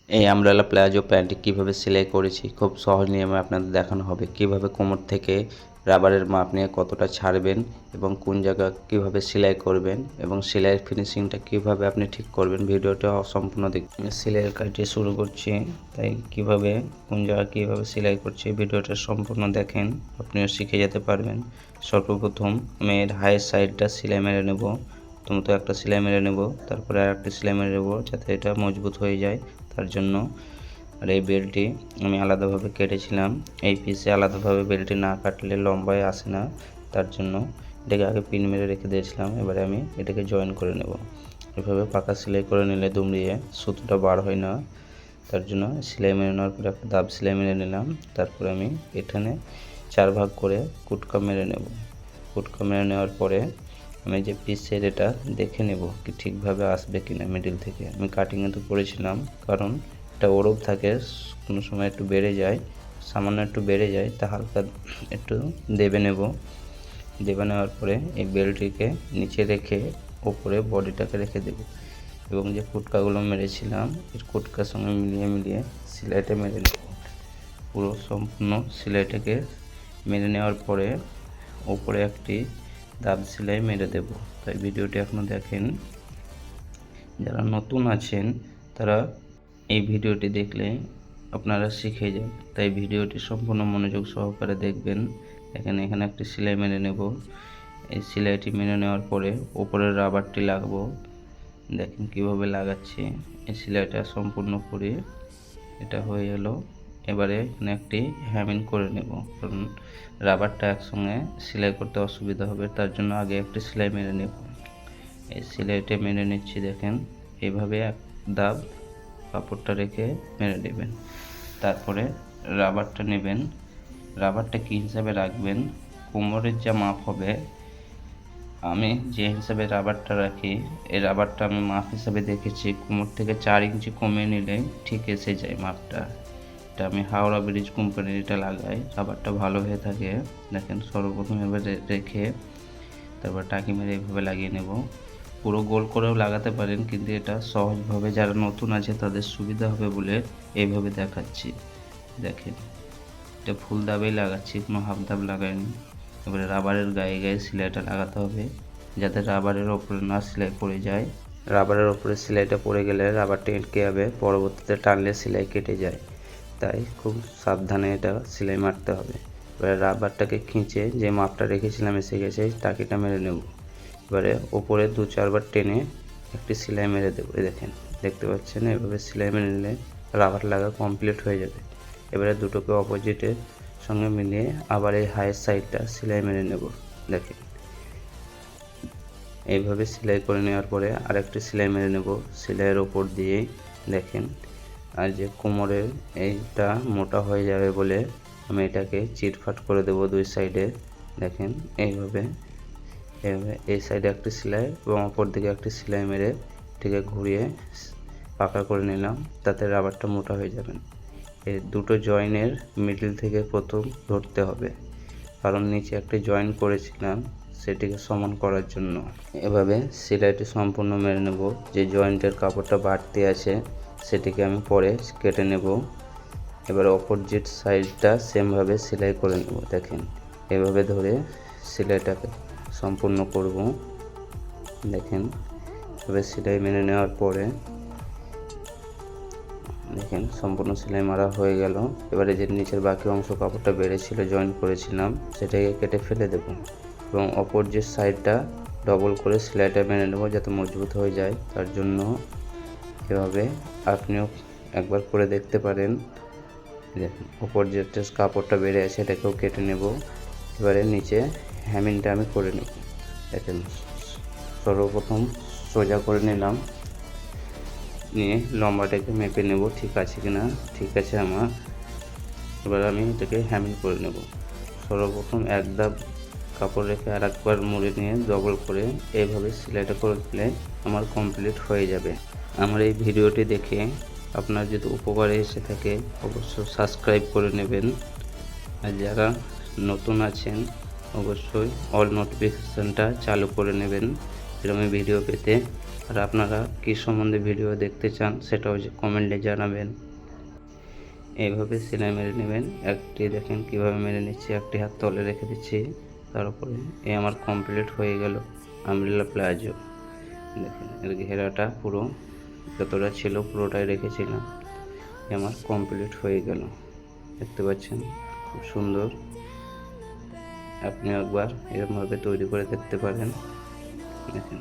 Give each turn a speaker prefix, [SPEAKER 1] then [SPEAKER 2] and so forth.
[SPEAKER 1] এই umbrella palazzo প্যান্টটি কীভাবে সেলাই করেছি খুব সহজ নিয়মে আপনাদের দেখানো হবে। কিভাবে কোমর থেকে রাবারের মাপ নিয়ে কতটা ছাড়বেন এবং কোন জায়গা কিভাবে সেলাই করবেন এবং সেলাইয়ের ফিনিশিংটা কিভাবে আপনি ঠিক করবেন, ভিডিওটা সম্পূর্ণ দেখবেন। সেলাইয়ের কাজটি শুরু করছি, তাই কিভাবে কোন জায়গা কীভাবে সেলাই করছি ভিডিওটা সম্পূর্ণ দেখেন, আপনিও শিখে যেতে পারবেন। সর্বপ্রথম আমি এর হাইয়ের সাইডটা সেলাই মেরে নেব। প্রথমত একটা সেলাই মেরে নেব, তারপরে আর একটা সেলাই মেরে নেব যাতে এটা মজবুত হয়ে যায় তার জন্য। আর এই বেল্টটি আমি আলাদাভাবে কেটেছিলাম, এই পিসে আলাদাভাবে বেল্টটি না কাটলে লম্বায় আসে না, তার জন্য এটাকে আগে পিন মেরে রেখে দিয়েছিলাম। এবারে আমি এটাকে জয়েন করে নেব। এভাবে পাকা সেলাই করে নিলে দুমড়িয়ে সুতোটা বার হয় না, তার জন্য সেলাই মেরে নেওয়ার পরে একটা দাব সেলাই মেরে নিলাম। তারপরে আমি এখানে 4 ভাগ করে কুটকা মেরে নেব। কুটকা মেরে নেওয়ার পরে আমি যে পিসের এটা দেখে নেব কি ঠিকভাবে আসবে কিনা মিডিল থেকে। আমি কাটিংয়ে তো করেছিলাম, কারণ এটা ওরব থাকে, কোনো সময় একটু বেড়ে যায়, সামান্য একটু বেড়ে যায়, তা হালকা একটু দেবে নেব। দেবে নেওয়ার পরে এই বেল্টটিকে নিচে রেখে ওপরে বডিটাকে রেখে দেব এবং যে কুটকাগুলো মেরেছিলাম এর কুটকার সঙ্গে মিলিয়ে সেলাইটা মেরে নেব। পুরো সম্পূর্ণ সেলাইটাকে মেরে নেওয়ার পরে ওপরে একটি দাব সেলাই মেরে দেব। তাই ভিডিওটি এখনও দেখেন। যারা নতুন আছেন তারা এই ভিডিওটি দেখলে আপনারা শিখে যান, তাই ভিডিওটি সম্পূর্ণ মনোযোগ সহকারে দেখবেন। এখানে একটি সেলাই মেরে নেব। এই সেলাইটি মেরে নেওয়ার পরে ওপরের রাবারটি লাগাবো। দেখেন কিভাবে লাগাচ্ছি। এই সেলাইটা সম্পূর্ণ করে এটা হয়ে গেল। এবারে এখানে একটি হ্যামিং করে নেব, কারণ রাবারটা একসঙ্গে সেলাই করতে অসুবিধা হবে, তার জন্য আগে একটি সেলাই মেরে নেব। এই সেলাইটা মেরে নিচ্ছি, দেখেন এইভাবে এক দাব কাপড়টা রেখে মেরে নেবেন। তারপরে রাবারটা নেবেন। রাবারটা কী হিসাবে রাখবেন, কোমরের যা মাপ হবে, আমি যে হিসাবে রাবারটা রাখি এই রাবারটা আমি মাপ হিসাবে দেখেছি কোমর থেকে 4 ইঞ্চি কমিয়ে নিলে ঠিক এসে যায় মাপটা। এটা আমি হাওড়া ব্রিজ কোম্পানির এটা লাগাই, রাবারটা ভালো হয়ে থাকে। দেখেন সর্বপ্রথম এভাবে রেখে তারপর টাকি মেরে এইভাবে লাগিয়ে নেব। পুরো গোল করেও লাগাতে পারেন, কিন্তু এটা সহজভাবে যারা নতুন আছে তাদের সুবিধা হবে বলে এইভাবে দেখাচ্ছি। দেখেন এটা ফুল দাবেই লাগাচ্ছি, কোনো হাফ দাব লাগাইনি। এবারে রাবারের গায়ে সেলাইটা লাগাতে হবে, যাতে রাবারের ওপরে না সেলাই পড়ে যায়। রাবারের ওপরে সেলাইটা পড়ে গেলে রাবারটা আটকে যাবে, পরবর্তীতে টানলে সেলাই কেটে যায়, তাই খুব সাবধানে এটা সেলাই মারতে হবে। এবারে রাবারটাকে খিঁচে যে মাপটা রেখেছিলাম এসে গেছে, টাকিটা মেরে নেব। এবারে ওপরে 2-4 বার টেনে একটি সেলাই মেরে দেবো। দেখেন দেখতে পাচ্ছেন, এভাবে সেলাই মেরে নিলে রাবার লাগা কমপ্লিট হয়ে যাবে। এবারে দুটোকে অপোজিটের সঙ্গে মিলিয়ে আবার এই হাইয়ের সাইডটা সেলাই মেরে নেব। দেখেন এইভাবে সেলাই করে নেওয়ার পরে আরেকটি সেলাই মেরে নেব সেলাইয়ের ওপর দিয়ে। দেখেন আর যে কোমরের এইটা মোটা হয়ে যাবে বলে আমি এটাকে চিটফাট করে দেব দুই সাইডে। দেখেন এইভাবে এই সাইডে একটি সেলাই এবং অপর দিকে একটি সেলাই মেরে এটাকে ঘুরিয়ে পাকা করে নিলাম, তাতে রাবারটা মোটা হয়ে যাবে। এই দুটো জয়েনের মিডল থেকে প্রথম ধরতে হবে, কারণ নিচে একটি জয়েন করেছিলাম সেটিকে সমান করার জন্য। এভাবে সেলাইটি সম্পূর্ণ মেরে নেব। যে জয়েন্টের কাপড়টা বাড়তি আছে সেটিকে আমি পরে কেটে নেব। এবার অপোজিট সাইডটা সেমভাবে সেলাই করে নেব। দেখেন এভাবে ধরে সেলাইটাকে সম্পূর্ণ করব। দেখেন এভাবে সেলাই মেনে নেওয়ার পরে দেখেন সম্পূর্ণ সেলাই মারা হয়ে গেল। এবারে যে নিচের বাকি অংশ কাপড়টা বেড়েছিল জয়েন করেছিলাম সেটাকে কেটে ফেলে দেব এবং অপর যে সাইডটা ডবল করে সেলাইটা মেনে নেব যাতে মজবুত হয়ে যায়, তার জন্য এভাবে আপনিও একবার করে দেখতে পারেন। দেখুন ওপর যে কাপড়টা বেড়ে আছে এটাকেও কেটে নেব। এবারে নিচে হ্যামিংটা আমি করে নেব। দেখেন সর্বপ্রথম সোজা করে নিলাম, নিয়ে লম্বাটাকে মেপে নেব ঠিক আছে কিনা। ঠিক আছে আমার। এবার আমি এটাকে হ্যামিং করে নেব। সর্বপ্রথম এক ধাপ কাপড় রেখে আর একবার মুড়ে নিয়ে ডবল করে এইভাবে সেলাইটা করে দিলে আমার কমপ্লিট হয়ে যাবে। আমার এই ভিডিওটি দেখে আপনার যদি উপকারে এসে থাকে অবশ্যই সাবস্ক্রাইব করে নেবেন, আর যারা নতুন আছেন অবশ্যই অল নোটিফিকেশানটা চালু করে নেবেন, এরকমই ভিডিও পেতে। আর আপনারা কী সম্বন্ধে ভিডিও দেখতে চান সেটাও কমেন্টে জানাবেন। এইভাবে সেলাই মেরে নেবেন। একটি দেখেন কিভাবে মেরে নিচ্ছি, একটি হাত তলে রেখে দিচ্ছি, তারপরে এই আমার কমপ্লিট হয়ে গেল আমব্রেলা প্লাজো। দেখেন এর ঘেরাটা পুরো যতটা ছিল পুরোটাই রেখেছিলাম, আমার কমপ্লিট হয়ে গেল। দেখতে পাচ্ছেন খুব সুন্দর। আপনি একবার এরকমভাবে তৈরি করে দেখতে পারেন। দেখেন।